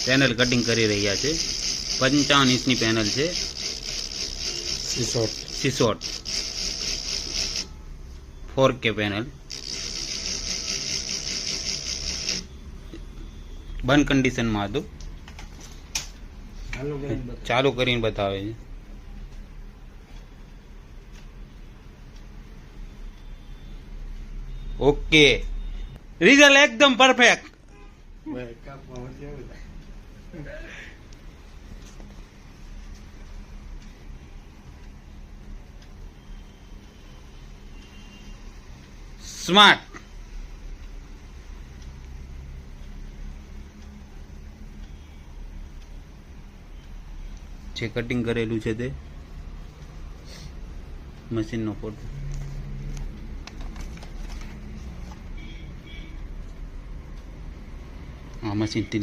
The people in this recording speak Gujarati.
પેનલ કટિંગ કરી રહ્યા છે. 55 ઇંચની પેનલ છે. સિસોટ 4K પેનલ બંધ કન્ડિશનમાં હતું. ચાલુ કરીને બતાવે છે. ઓકે, રિઝલ્ટ એકદમ પરફેક્ટ. સ્માર્ટ જે કટિંગ કરેલું છે તે મશીનનો ફોટો. આ મશીનથી